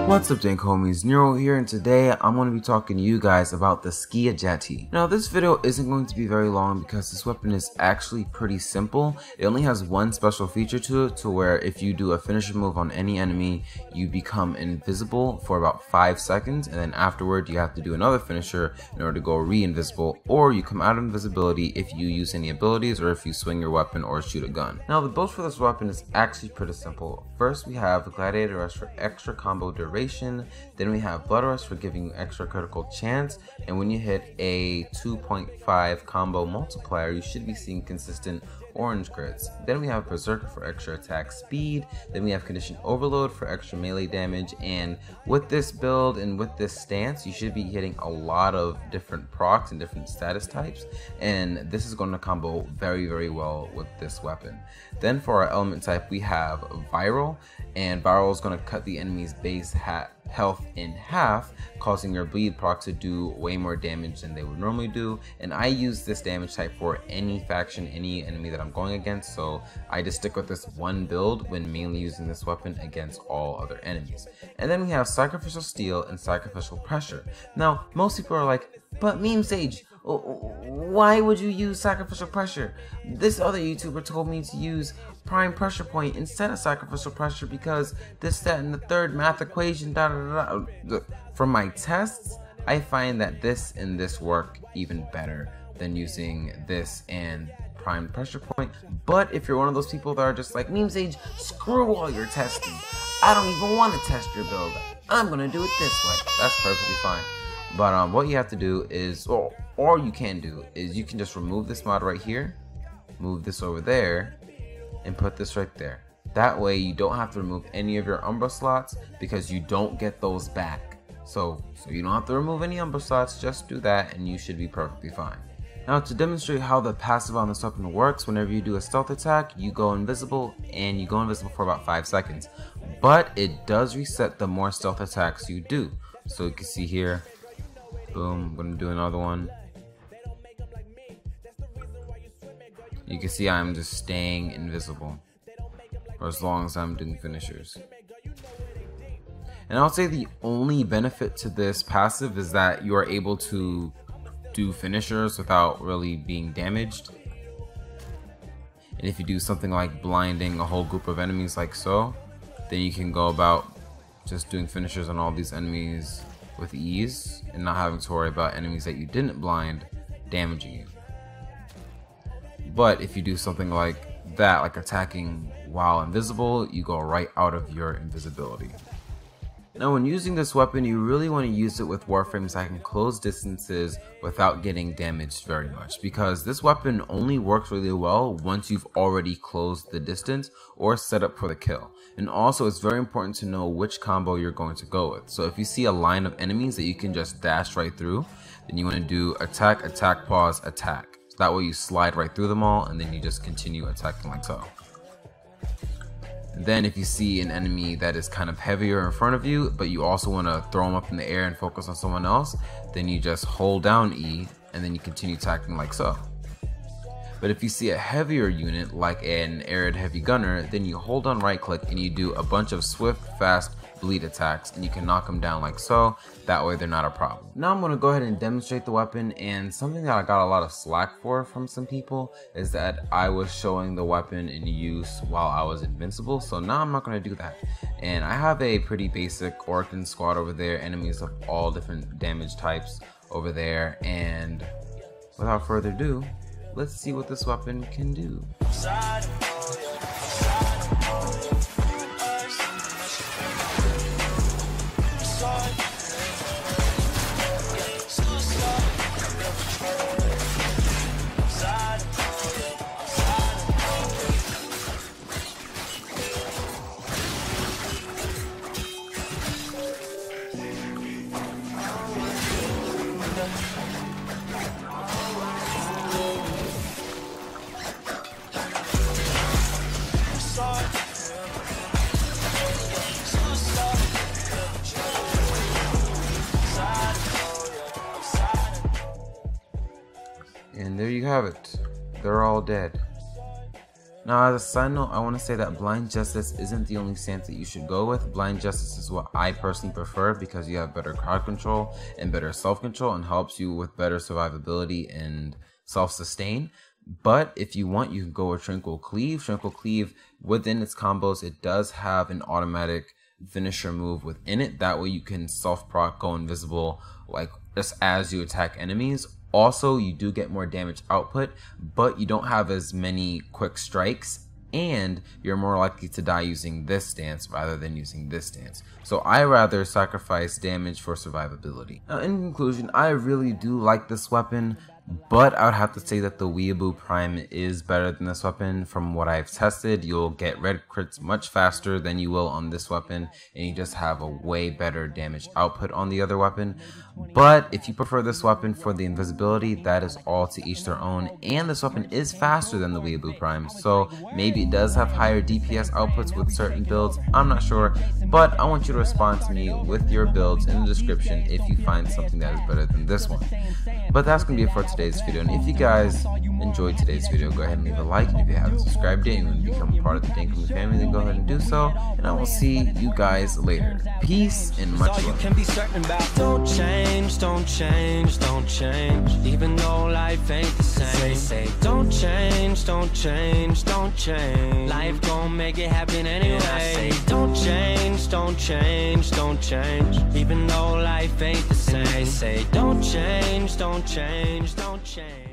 What's up, Dank homies? Nero here, and today I'm going to be talking to you guys about the Skiajati. Now, this video isn't going to be very long because this weapon is actually pretty simple. It only has one special feature to it, to where if you do a finisher move on any enemy, you become invisible for about 5 seconds, and then afterward you have to do another finisher in order to go re-invisible, or you come out of invisibility if you use any abilities or if you swing your weapon or shoot a gun. Now, the build for this weapon is actually pretty simple. First, we have Gladiator Rush for extra combo duration. Then we have Blood Rush for giving you extra critical chance, and when you hit a 2.5 combo multiplier, you should be seeing consistent orange crits. Then we have Berserker for extra attack speed. Then we have Condition Overload for extra melee damage, and with this build and with this stance, you should be hitting a lot of different procs and different status types, and this is going to combo very well with this weapon. Then for our element type, we have Viral, and Viral is going to cut the enemy's base health in half, causing your bleed proc to do way more damage than they would normally do. And I use this damage type for any faction, any enemy that I'm going against, so I just stick with this one build when mainly using this weapon against all other enemies. And then we have Sacrificial Steel and Sacrificial Pressure. Now, most people are like, but MemeSageZ, why would you use Sacrificial Pressure? This other YouTuber told me to use Prime Pressure Point instead of Sacrificial Pressure because this, that, and the third math equation, From my tests, I find that this and this work even better than using this and Prime Pressure Point. But if you're one of those people that are just like, MemeSageZ, screw all your testing, I don't even want to test your build, I'm gonna do it this way, that's perfectly fine. But what you have to do is, or you can do, is you can just remove this mod right here, move this over there, and put this right there. That way you don't have to remove any of your Umbra slots because you don't get those back. So you don't have to remove any Umbra slots, just do that and you should be perfectly fine. Now, to demonstrate how the passive on this weapon works, whenever you do a stealth attack, you go invisible, and you go invisible for about 5 seconds. But it does reset the more stealth attacks you do. So you can see here, boom, I'm gonna do another one. You can see I'm just staying invisible for as long as I'm doing finishers. And I would say the only benefit to this passive is that you are able to do finishers without really being damaged. And if you do something like blinding a whole group of enemies like so, then you can go about just doing finishers on all these enemies with ease and not having to worry about enemies that you didn't blind damaging you. But if you do something like that, like attacking while invisible, you go right out of your invisibility. Now, when using this weapon, you really want to use it with Warframes that can close distances without getting damaged very much, because this weapon only works really well once you've already closed the distance or set up for the kill. And also, it's very important to know which combo you're going to go with. So if you see a line of enemies that you can just dash right through, then you want to do attack, attack, pause, attack. So that way you slide right through them all, and then you just continue attacking like so. And then if you see an enemy that is kind of heavier in front of you, but you also want to throw them up in the air and focus on someone else, then you just hold down E, and then you continue attacking like so. But if you see a heavier unit, like an arid heavy gunner, then you hold on right click and you do a bunch of swift, fast bleed attacks, and you can knock them down like so. That way they're not a problem. Now I'm going to go ahead and demonstrate the weapon, and something that I got a lot of slack for from some people is that I was showing the weapon in use while I was invincible, so now I'm not going to do that. And I have a pretty basic Orkin squad over there, enemies of all different damage types over there, and without further ado, let's see what this weapon can do. And there you have it. They're all dead. Now, as a side note, I want to say that Blind Justice isn't the only stance that you should go with. Blind Justice is what I personally prefer because you have better crowd control and better self-control and helps you with better survivability and self-sustain. But if you want, you can go with Tranquil Cleave. Tranquil Cleave, within its combos, it does have an automatic finisher move within it. That way you can self-proc, go invisible, like just as you attack enemies. Also, you do get more damage output, but you don't have as many quick strikes, and you're more likely to die using this stance rather than using this stance. So I rather sacrifice damage for survivability. Now, in conclusion, I really do like this weapon, but I would have to say that the Weeaboo Prime is better than this weapon. From what I've tested, you'll get red crits much faster than you will on this weapon, and you just have a way better damage output on the other weapon. But if you prefer this weapon for the invisibility, that is all to each their own, and this weapon is faster than the Weeaboo Prime, so maybe it does have higher DPS outputs with certain builds, I'm not sure, but I want you to respond to me with your builds in the description if you find something that is better than this one. But that's going to be it for today's video, and if you guys enjoyed today's video, go ahead and leave a like, and if you haven't subscribed yet and want to become a part of the Dank family, then go ahead and do so, and I will see you guys later. Peace and much love. Don't change, don't change, don't change, even though life ain't the same. They say don't change, don't change, don't change, life gon' make it happen anyway. And I say don't change, don't change, don't change, even though life ain't the same. They say don't change, don't change, don't change.